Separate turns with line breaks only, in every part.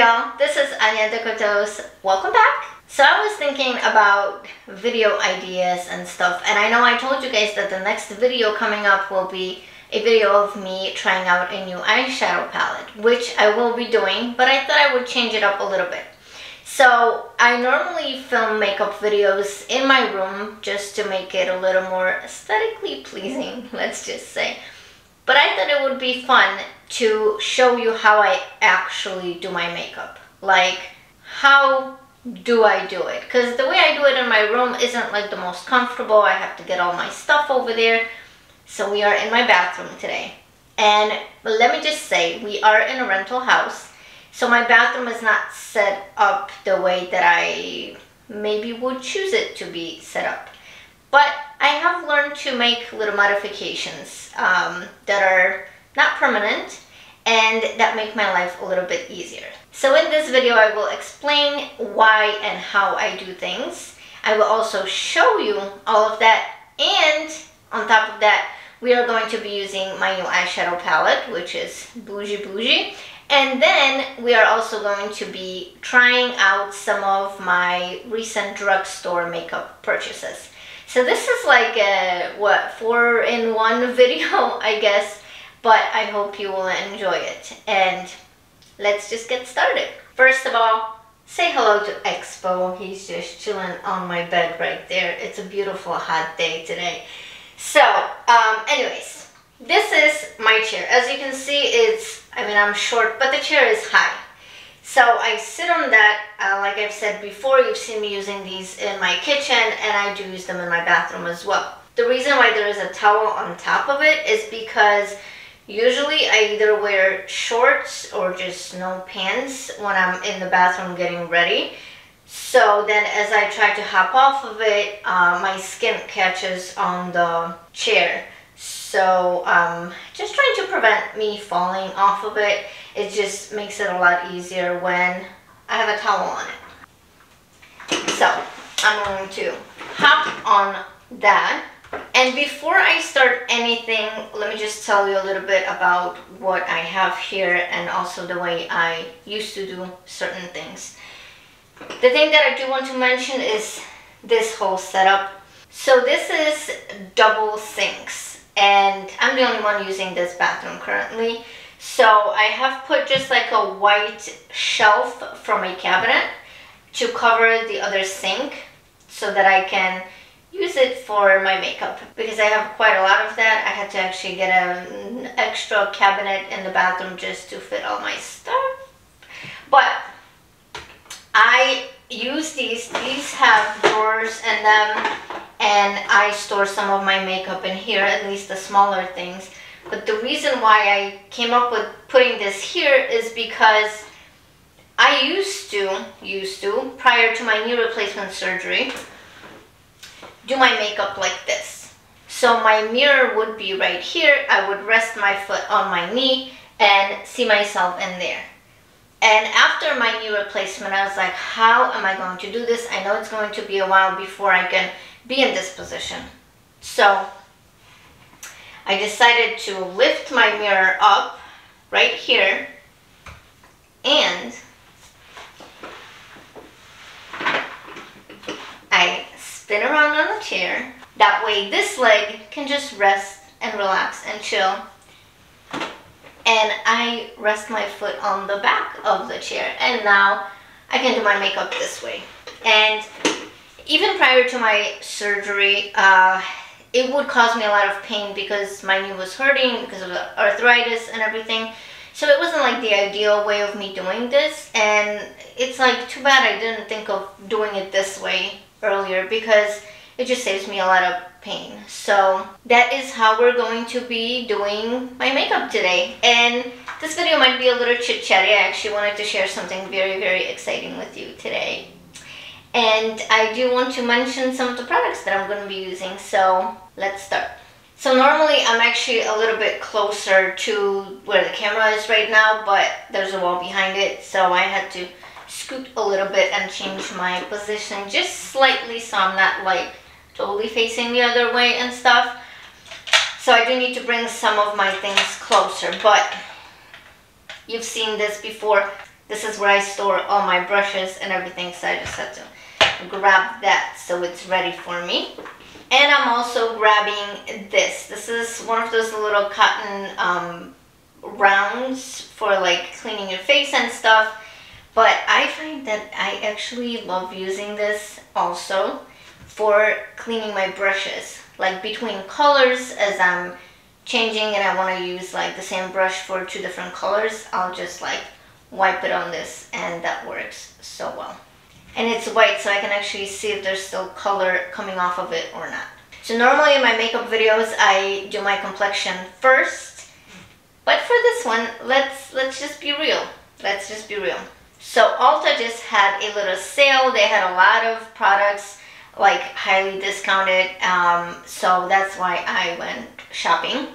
y'all, this is Anya DecoToes. Welcome back. So I was thinking about video ideas and stuff, and I know I told you guys that the next video coming up will be a video of me trying out a new eyeshadow palette, which I will be doing, but I thought I would change it up a little bit. So I normally film makeup videos in my room just to make it a little more aesthetically pleasing, let's just say. But I thought it would be fun to show you how I actually do my makeup. Like, how do I do it? Because the way I do it in my room isn't like the most comfortable. I have to get all my stuff over there. So we are in my bathroom today. And let me just say, we are in a rental house. So my bathroom is not set up the way that I maybe would choose it to be set up. But I have learned to make little modifications that are not permanent and that make my life a little bit easier. So in this video, I will explain why and how I do things. I will also show you all of that, and on top of that, we are going to be using my new eyeshadow palette, which is Bougie. And then we are also going to be trying out some of my recent drugstore makeup purchases. So this is like a, what, 4-in-1 video, I guess, but I hope you will enjoy it. And let's just get started. First of all, say hello to Expo. He's just chilling on my bed right there. It's a beautiful hot day today. So, anyways, this is my chair. As you can see, I'm short, but the chair is high. So I sit on that, like I've said before, you've seen me using these in my kitchen, and I do use them in my bathroom as well. The reason why there is a towel on top of it is because usually I either wear shorts or just no pants when I'm in the bathroom getting ready. So then as I try to hop off of it, my skin catches on the chair. So just trying to prevent me falling off of it. It just makes it a lot easier when I have a towel on it. So I'm going to hop on that. And before I start anything, let me just tell you a little bit about what I have here and also the way I used to do certain things. The thing that I do want to mention is this whole setup. So this is double sinks, and I'm the only one using this bathroom currently. So I have put just like a white shelf from a cabinet to cover the other sink so that I can use it for my makeup, because I have quite a lot of that. I had to actually get an extra cabinet in the bathroom just to fit all my stuff. But I use these have drawers in them, and I store some of my makeup in here, at least the smaller things. But the reason why I came up with putting this here is because I used to, prior to my knee replacement surgery, do my makeup like this. So my mirror would be right here. I would rest my foot on my knee and see myself in there. And after my knee replacement, I was like, how am I going to do this? I know it's going to be a while before I can be in this position. So I decided to lift my mirror up right here, and I spin around on the chair. That way this leg can just rest and relax and chill. And I rest my foot on the back of the chair, and now I can do my makeup this way. And even prior to my surgery, it would cause me a lot of pain because my knee was hurting because of the arthritis and everything. So it wasn't like the ideal way of me doing this, and it's like too bad I didn't think of doing it this way earlier, because it just saves me a lot of pain. So that is how we're going to be doing my makeup today. And this video might be a little chit-chatty. I actually wanted to share something very, very exciting with you today. And I do want to mention some of the products that I'm going to be using, so let's start. So normally I'm actually a little bit closer to where the camera is right now, but there's a wall behind it, so I had to scoot a little bit and change my position just slightly so I'm not like totally facing the other way and stuff. So I do need to bring some of my things closer, but you've seen this before. this is where I store all my brushes and everything, so I just have to grab that so it's ready for me. And I'm also grabbing this. This is one of those little cotton rounds for like cleaning your face and stuff. But I find that I actually love using this also for cleaning my brushes. Like between colors, as I'm changing and I want to use like the same brush for 2 different colors, I'll just like wipe it on this, and that works so well. And it's white, so I can actually see if there's still color coming off of it or not. So normally in my makeup videos, I do my complexion first. But for this one, let's just be real. Let's just be real. So Ulta just had a little sale. They had a lot of products like highly discounted. So that's why I went shopping.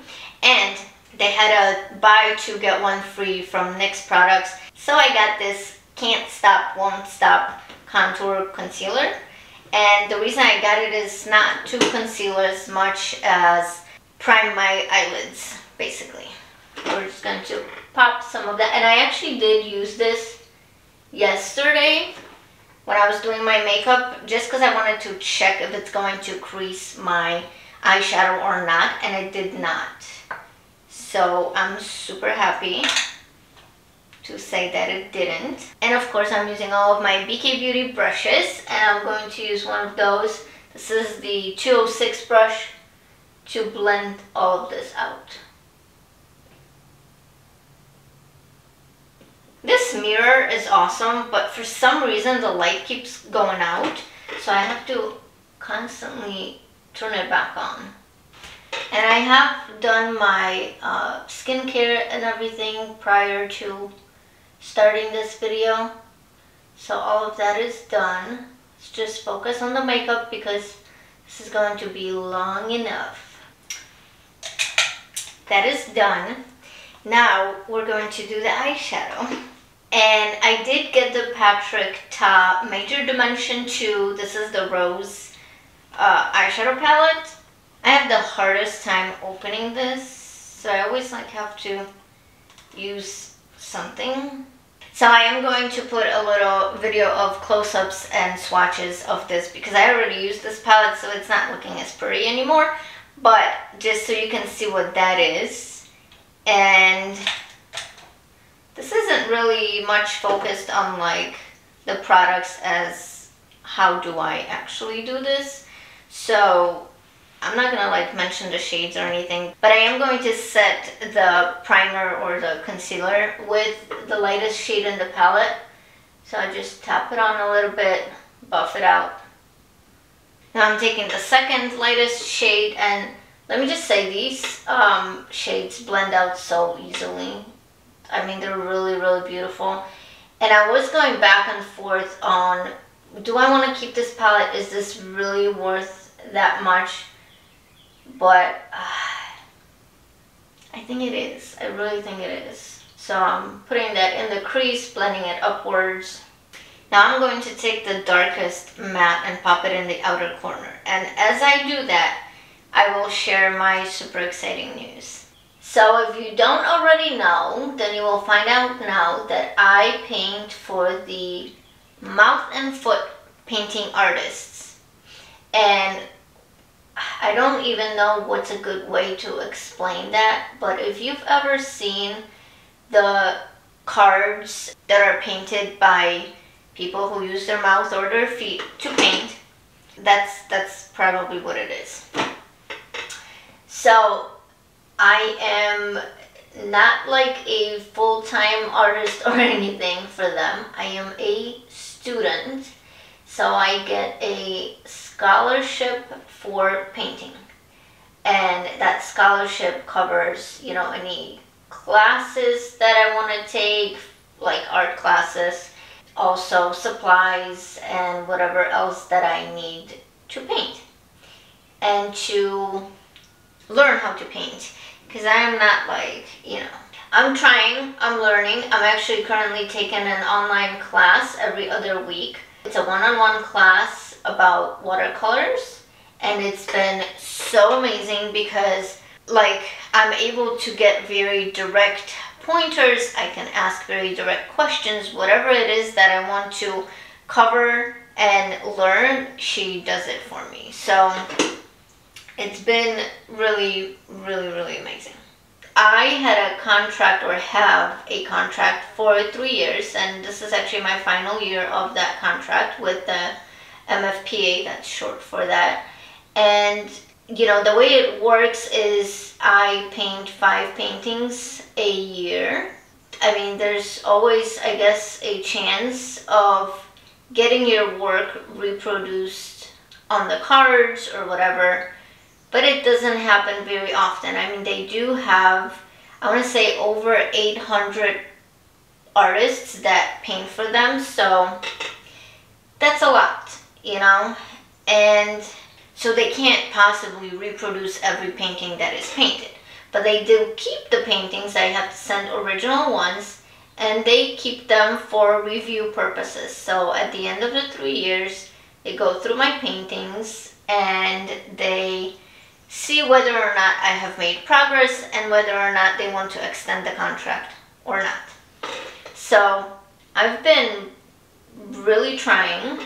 And they had a buy 2 get 1 free from NYX products. So I got this Can't Stop, Won't Stop contour concealer, and the reason I got it is not to conceal as much as prime my eyelids, basically. We're just going to pop some of that, and I actually did use this yesterday when I was doing my makeup, just because I wanted to check if it's going to crease my eyeshadow or not, and it did not. So I'm super happy to say that it didn't. And of course I'm using all of my BK Beauty brushes, and I'm going to use one of those. This is the 206 brush to blend all of this out. This mirror is awesome, but for some reason the light keeps going out, so I have to constantly turn it back on. And I have done my skincare and everything prior to starting this video, so all of that is done. Let's just focus on the makeup because this is going to be long enough. That is done. Now we're going to do the eyeshadow, and I did get the Patrick Ta Major Dimension 2. This is the Rose eyeshadow palette. I have the hardest time opening this, so I always like have to use something. So I am going to put a little video of close-ups and swatches of this because I already used this palette, so it's not looking as pretty anymore, but just so you can see what that is. And this isn't really much focused on like the products as how do I actually do this, so I'm not gonna like mention the shades or anything, but I am going to set the primer or the concealer with the lightest shade in the palette. So I just tap it on a little bit, buff it out. Now I'm taking the second lightest shade, and let me just say these shades blend out so easily. I mean, they're really, really beautiful. And I was going back and forth on, do I want to keep this palette? Is this really worth that much? But I think it is. I really think it is. So I'm putting that in the crease, blending it upwards. Now I'm going to take the darkest matte and pop it in the outer corner. And as I do that, I will share my super exciting news. So if you don't already know, then you will find out now that I paint for the mouth and foot painting artists. And I don't even know what's a good way to explain that, but if you've ever seen the cards that are painted by people who use their mouth or their feet to paint, that's probably what it is. So I am not like a full-time artist or anything for them. I am a student, so I get a scholarship for painting, and that scholarship covers, you know, any classes that I want to take, like art classes, also supplies and whatever else that I need to paint and to learn how to paint, because I am not like, you know, I'm trying, I'm learning. I'm actually currently taking an online class every other week. It's a one-on-one class about watercolors, and it's been so amazing because like I'm able to get very direct pointers, I can ask very direct questions. Whatever it is that I want to cover and learn, she does it for me. So it's been really, really, really amazing. I had a contract, or have a contract, for 3 years, and this is actually my final year of that contract with the MFPA, that's short for that. And you know, the way it works is I paint 5 paintings a year. I mean, there's always, I guess, a chance of getting your work reproduced on the cards or whatever, but it doesn't happen very often. I mean, they do have, I want to say, over 800 artists that paint for them, so that's a lot, you know, and so they can't possibly reproduce every painting that is painted. But they do keep the paintings. I have to send original ones, and they keep them for review purposes. So at the end of the 3 years, they go through my paintings and they see whether or not I have made progress and whether or not they want to extend the contract or not. So I've been really trying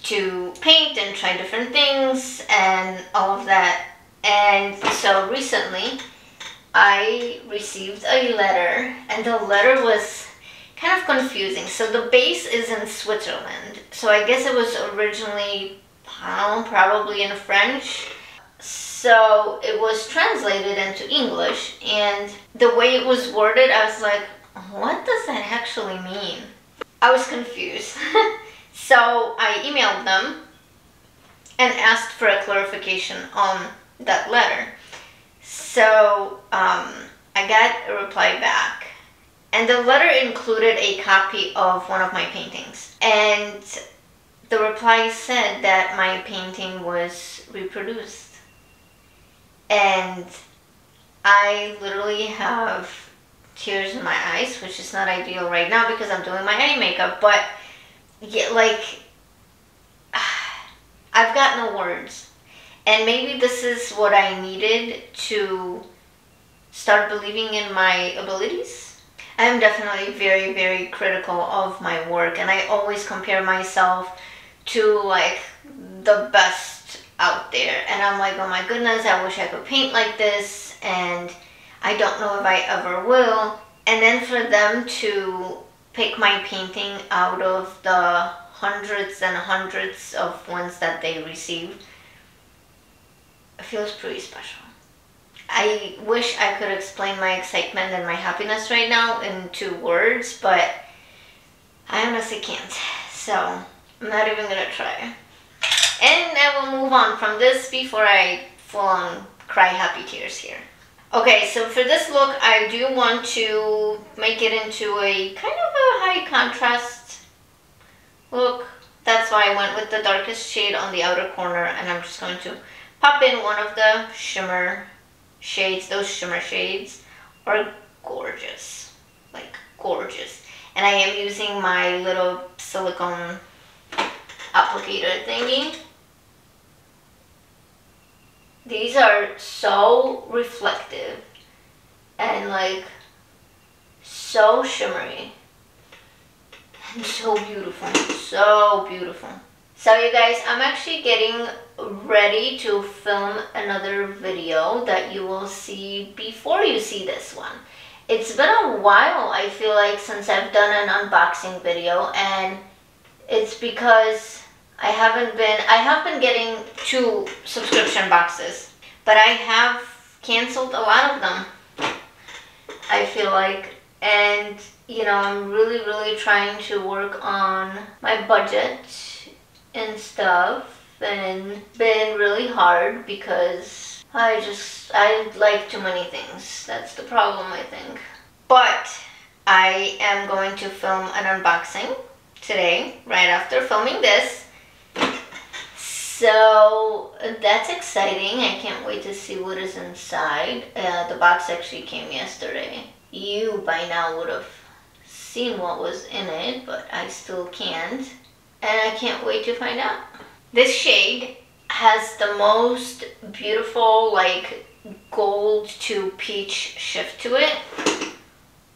to paint and try different things and all of that. And so recently I received a letter, and the letter was kind of confusing. So the base is in Switzerland, so I guess it was originally, I don't know, probably in French. So it was translated into English, and the way it was worded, I was like, what does that actually mean? I was confused. So I emailed them and asked for a clarification on that letter. So I got a reply back, and the letter included a copy of one of my paintings. And the reply said that my painting was reproduced. And I literally have tears in my eyes, which is not ideal right now because I'm doing my eye makeup, but yeah, like, I've got no words. And maybe this is what I needed to start believing in my abilities. I am definitely very, very critical of my work, and I always compare myself to like the best out there. And I'm like, oh my goodness, I wish I could paint like this, and I don't know if I ever will. And then for them to pick my painting out of the hundreds and hundreds of ones that they received, it feels pretty special. I wish I could explain my excitement and my happiness right now in 2 words, but I honestly can't. So I'm not even gonna try. And I will move on from this before I full on cry happy tears here. Okay, so for this look, I do want to make it into a kind of a high contrast look. That's why I went with the darkest shade on the outer corner, and I'm just going to pop in one of the shimmer shades. Those shimmer shades are gorgeous, like gorgeous. And I am using my little silicone applicator thingy. These are so reflective and like so shimmery and so beautiful, so beautiful. So you guys, I'm actually getting ready to film another video that you will see before you see this one. It's been a while, I feel like, since I've done an unboxing video, and it's because I have been getting 2 subscription boxes, but I have canceled a lot of them, I feel like. And you know, I'm really, really trying to work on my budget and stuff, and been really hard because I like too many things. That's the problem, I think. But I am going to film an unboxing today, right after filming this. So that's exciting. I can't wait to see what is inside. The box actually came yesterday. You by now would have seen what was in it, but I still can't. And I can't wait to find out. This shade has the most beautiful like gold to peach shift to it.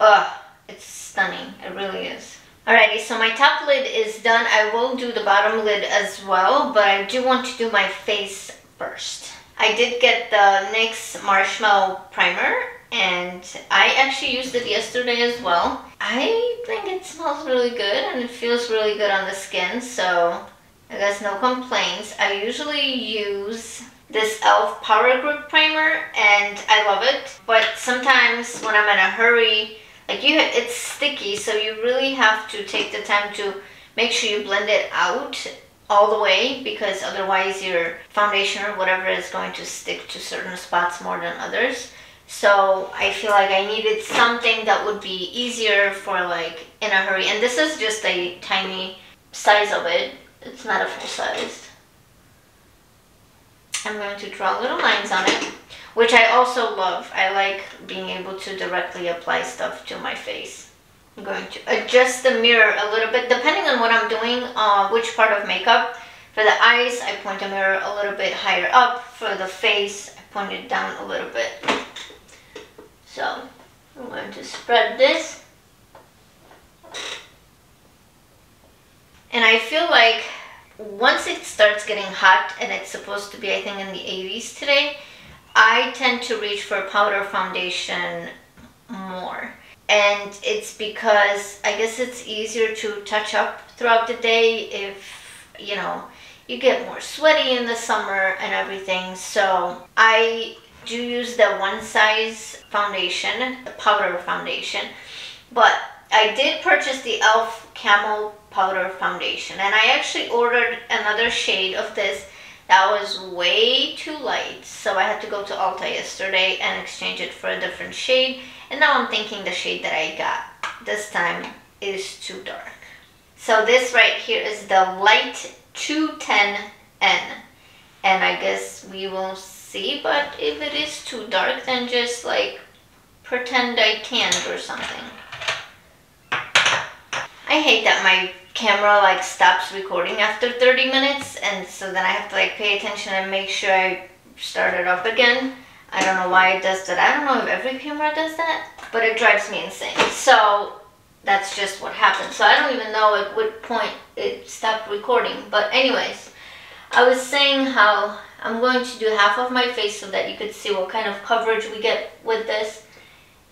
Ugh, it's stunning. It really is. Alrighty, so my top lid is done. I will do the bottom lid as well, but I do want to do my face first. I did get the NYX Marshmallow Primer, and I actually used it yesterday as well. I think it smells really good and it feels really good on the skin, so I guess no complaints. I usually use this e.l.f. Power Grip Primer, and I love it, but sometimes when I'm in a hurry, it's sticky, so you really have to take the time to make sure you blend it out all the way, because otherwise your foundation or whatever is going to stick to certain spots more than others. So I feel like I needed something that would be easier for like in a hurry. And this is just a tiny size of it. It's not a full size. I'm going to draw little lines on it, which I also love. I like being able to directly apply stuff to my face. I'm going to adjust the mirror a little bit, depending on what I'm doing, which part of makeup. For the eyes, I point the mirror a little bit higher up. For the face, I point it down a little bit. So, I'm going to spread this. And I feel like once it starts getting hot, and it's supposed to be, I think, in the 80s today, I tend to reach for powder foundation more. And it's because I guess it's easier to touch up throughout the day if, you know, you get more sweaty in the summer and everything. So I do use the one size foundation, the powder foundation, but I did purchase the e.l.f. Camel Powder Foundation, and I actually ordered another shade of this that was way too light, so I had to go to Ulta yesterday and exchange it for a different shade, and now I'm thinking the shade that I got this time is too dark. So this right here is the Light 210N, and I guess we will see, but if it is too dark, then just like pretend I tanned or something. I hate that my camera like stops recording after 30 minutes, and so then I have to like pay attention and make sure I start it up again. I don't know why it does that. I don't know if every camera does that, but it drives me insane. So that's just what happened. So I don't even know at what point it stopped recording. But anyways, I was saying how I'm going to do half of my face so that you could see what kind of coverage we get with this.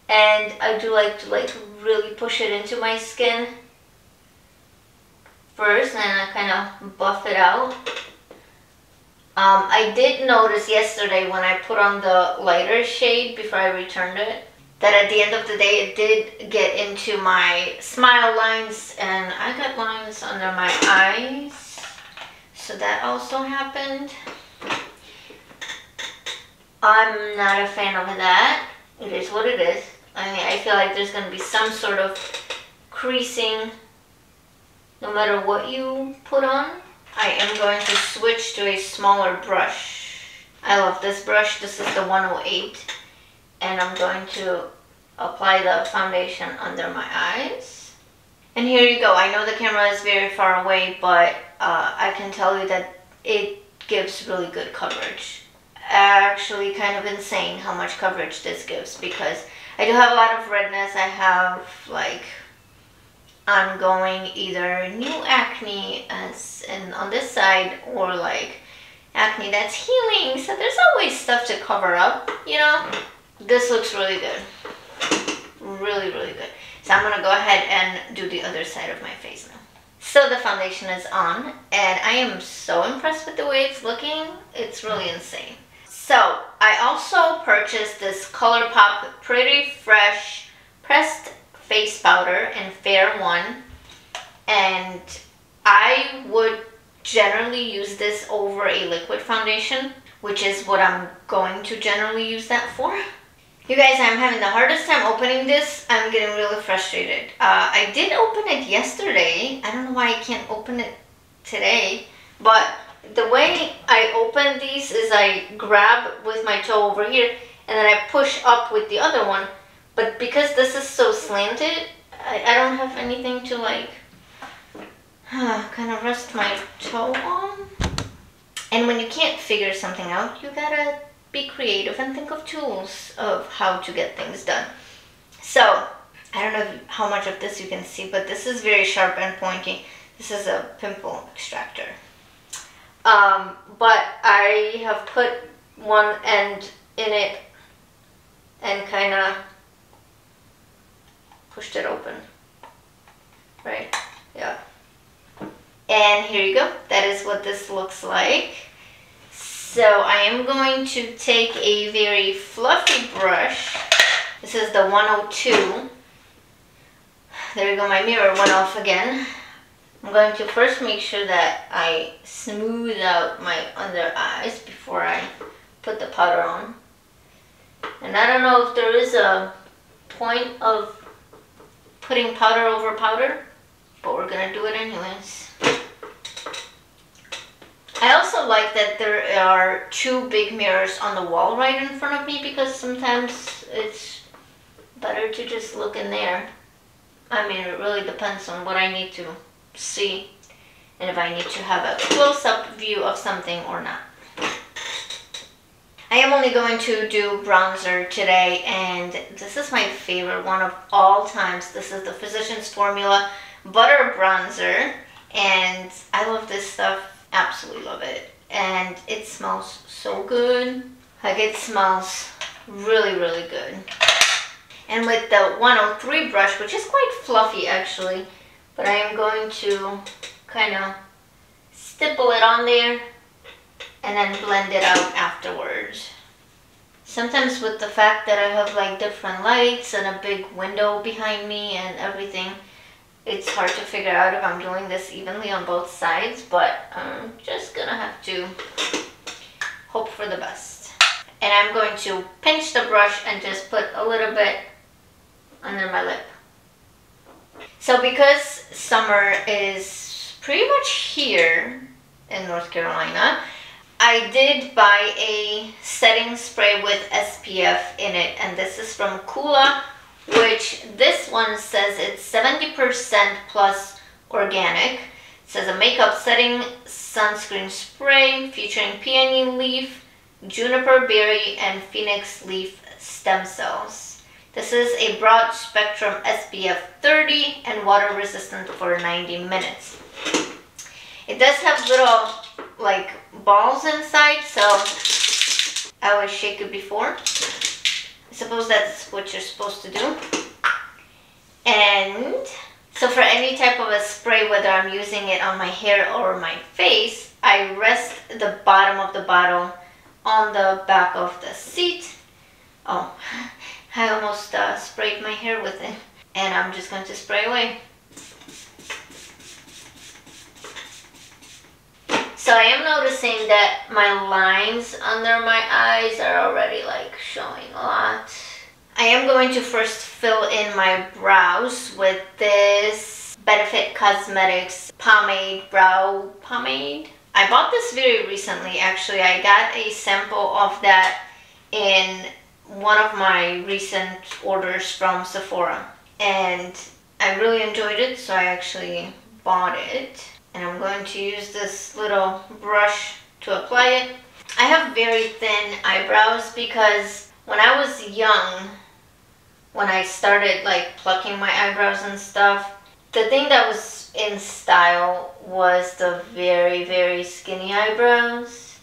And I do like to really push it into my skin first, and I kind of buff it out. I did notice yesterday when I put on the lighter shade before I returned it, that at the end of the day it did get into my smile lines, and I got lines under my eyes, so that also happened. I'm not a fan of that. It is what it is. I mean, I feel like there's going to be some sort of creasing no matter what you put on. I am going to switch to a smaller brush. I love this brush. This is the 108. And I'm going to apply the foundation under my eyes. And here you go. I know the camera is very far away, but I can tell you that it gives really good coverage. Actually kind of insane how much coverage this gives, because I do have a lot of redness. I have like ongoing either new acne as in on this side, or like acne that's healing, so there's always stuff to cover up, you know. This looks really good, really good. So I'm gonna go ahead and do the other side of my face now. So the foundation is on, and I am so impressed with the way it's looking. It's really insane. So I also purchased this ColourPop Pretty Fresh Pressed Face Powder in Fair 1, and I would generally use this over a liquid foundation, which is what I'm going to generally use that for. You guys, I'm having the hardest time opening this. I'm getting really frustrated. I did open it yesterday. I don't know why I can't open it today, but the way I open these is I grab with my toe over here, and then I push up with the other one. But because this is so slanted, I don't have anything to like kind of rest my toe on. And when you can't figure something out, you gotta be creative and think of tools of how to get things done. So I don't know how much of this you can see, but this is very sharp and pointy. This is a pimple extractor. But I have put one end in it and kind of pushed it open. Right? Yeah. And here you go. That is what this looks like. So I am going to take a very fluffy brush. This is the 102. There you go, my mirror went off again. I'm going to first make sure that I smooth out my under eyes before I put the powder on. And I don't know if there is a point of putting powder over powder, but we're gonna do it anyways. I also like that there are two big mirrors on the wall right in front of me, because sometimes it's better to just look in there. I mean, it really depends on what I need to see and if I need to have a close-up view of something or not. I am only going to do bronzer today, and this is my favorite one of all times. This is the Physicians Formula Butter Bronzer, and I love this stuff. Absolutely love it. And it smells so good. Like, it smells really, really good. And with the 103 brush, which is quite fluffy actually, but I am going to kind of stipple it on there and then blend it out afterwards. Sometimes with the fact that I have like different lights and a big window behind me and everything, it's hard to figure out if I'm doing this evenly on both sides, but I'm just gonna have to hope for the best. And I'm going to pinch the brush and just put a little bit under my lip. So because summer is pretty much here in North Carolina, I did buy a setting spray with SPF in it, and this is from Kula, which this one says it's 70% plus organic. It says a makeup setting sunscreen spray featuring peony leaf, juniper berry, and phoenix leaf stem cells. This is a broad spectrum SPF 30 and water resistant for 90 minutes. It does have little like balls inside, so I always shake it before. I suppose that's what you're supposed to do. And so for any type of a spray, whether I'm using it on my hair or my face, I rest the bottom of the bottle on the back of the seat. Oh, I almost sprayed my hair with it. And I'm just going to spray away. So I am noticing that my lines under my eyes are already like showing a lot. I am going to first fill in my brows with this Benefit Cosmetics pomade, brow pomade. I bought this very recently actually. I got a sample of that in one of my recent orders from Sephora, and I really enjoyed it, so I actually bought it. And I'm going to use this little brush to apply it. I have very thin eyebrows because when I was young, when I started like plucking my eyebrows and stuff, the thing that was in style was the very, very skinny eyebrows.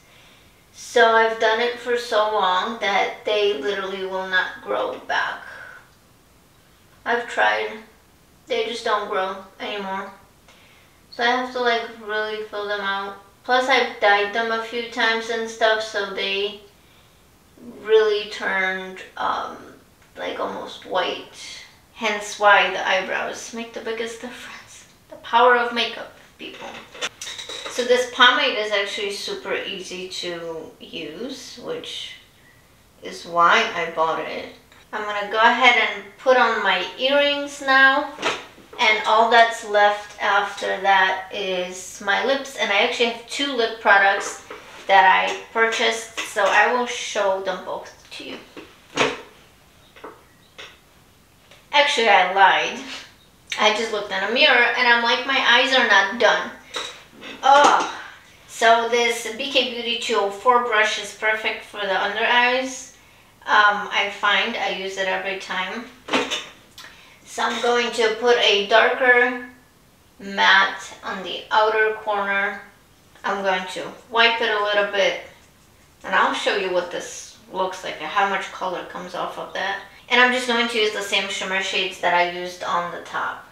So I've done it for so long that they literally will not grow back. I've tried. They just don't grow anymore. So I have to like really fill them out. Plus I've dyed them a few times and stuff, so they really turned like almost white. Hence why the eyebrows make the biggest difference. The power of makeup, people. So this pomade is actually super easy to use, which is why I bought it. I'm gonna go ahead and put on my earrings now. And all that's left after that is my lips. And I actually have two lip products that I purchased, so I will show them both to you. Actually, I lied. I just looked in a mirror and I'm like, my eyes are not done. Oh, so this BK Beauty 204 brush is perfect for the under eyes. I find I use it every time. So I'm going to put a darker matte on the outer corner. I'm going to wipe it a little bit, and I'll show you what this looks like and how much color comes off of that. And I'm just going to use the same shimmer shades that I used on the top.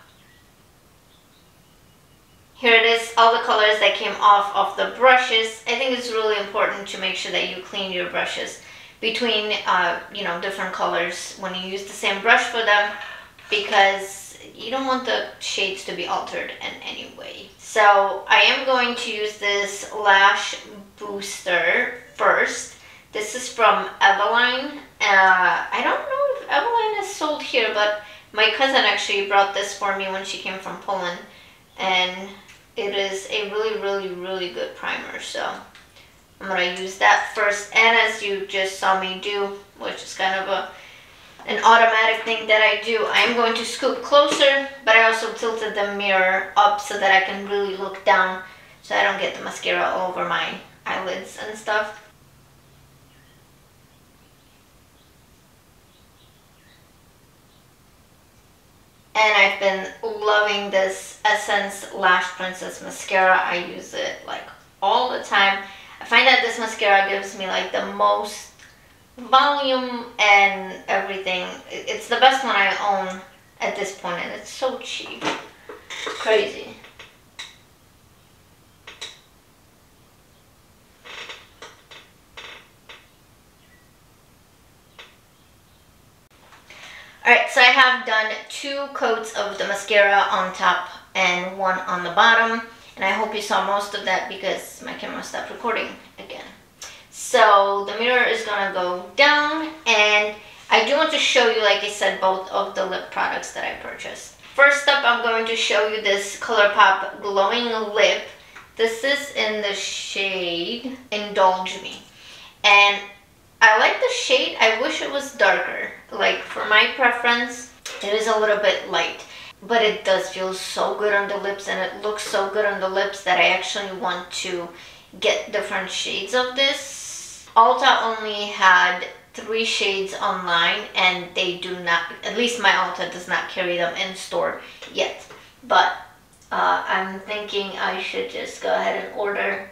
Here it is, all the colors that came off of the brushes. I think it's really important to make sure that you clean your brushes between different colors when you use the same brush for them, because you don't want the shades to be altered in any way. So I am going to use this lash booster first. This is from Eveline. I don't know if Eveline is sold here, but my cousin actually brought this for me when she came from Poland, and it is a really good primer. So I'm going to use that first, and as you just saw me do, which is kind of an automatic thing that I do, I am going to scoot closer, but I also tilted the mirror up so that I can really look down so I don't get the mascara all over my eyelids and stuff. And I've been loving this Essence Lash Princess mascara. I use it like all the time. I find that this mascara gives me like the most volume and everything. It's the best one I own at this point, and it's so cheap. It's crazy. Alright, so I have done 2 coats of the mascara on top and 1 on the bottom. And I hope you saw most of that because my camera stopped recording again. So the mirror is going to go down, and I do want to show you, like I said, both of the lip products that I purchased. First up, I'm going to show you this ColourPop Glowing Lip. This is in the shade Indulge Me. And I like the shade. I wish it was darker. Like, for my preference, it is a little bit light. But it does feel so good on the lips, and it looks so good on the lips that I actually want to get different shades of this. Ulta only had 3 shades online, and they do not, at least my Ulta does not carry them in store yet. But I'm thinking I should just go ahead and order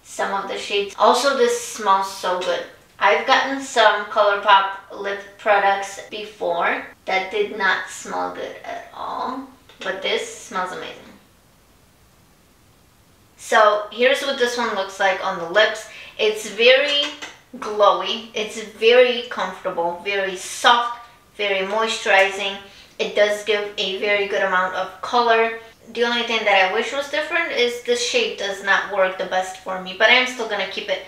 some of the shades. Also, this smells so good. I've gotten some ColourPop lip products before that did not smell good at all, but this smells amazing. So here's what this one looks like on the lips. It's very glowy, it's very comfortable, very soft, very moisturizing. It does give a very good amount of color. The only thing that I wish was different is the shade does not work the best for me, but I'm still gonna keep it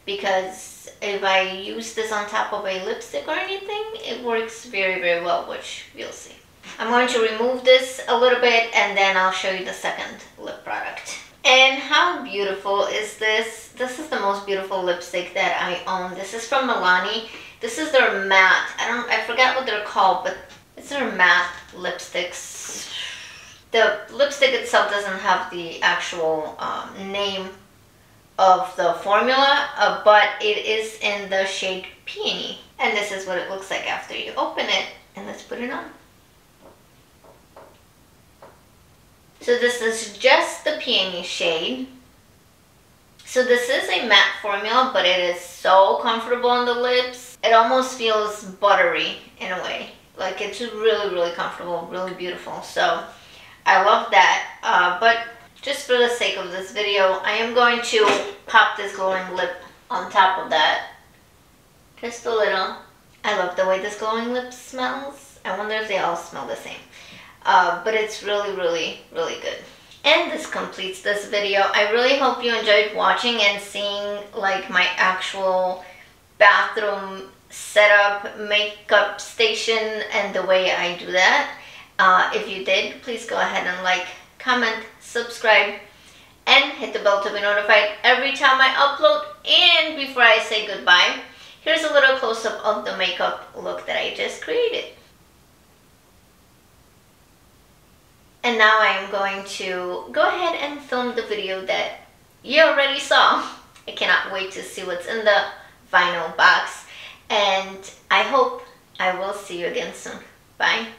because if I use this on top of a lipstick or anything, it works very well, which you'll see. I'm going to remove this a little bit, and then I'll show you the second lip product. And how beautiful is this? This is the most beautiful lipstick that I own. This is from Milani. This is their matte. I forgot what they're called, but it's their matte lipsticks. The lipstick itself doesn't have the actual name of the formula, but it is in the shade Peony. And this is what it looks like after you open it. And let's put it on. So this is just the Peony shade. So this is a matte formula, but it is so comfortable on the lips. It almost feels buttery in a way. Like, it's really comfortable, really beautiful. So I love that. But just for the sake of this video, I am going to pop this glowing lip on top of that. Just a little. I love the way this glowing lip smells. I wonder if they all smell the same. But it's really good. And this completes this video. I really hope you enjoyed watching and seeing like my actual bathroom setup, makeup station, and the way I do that. If you did, please go ahead and like, comment, subscribe, and hit the bell to be notified every time I upload. And before I say goodbye, here's a little close-up of the makeup look that I just created. And now I am going to go ahead and film the video that you already saw. I cannot wait to see what's in the vinyl box. And I hope I will see you again soon. Bye.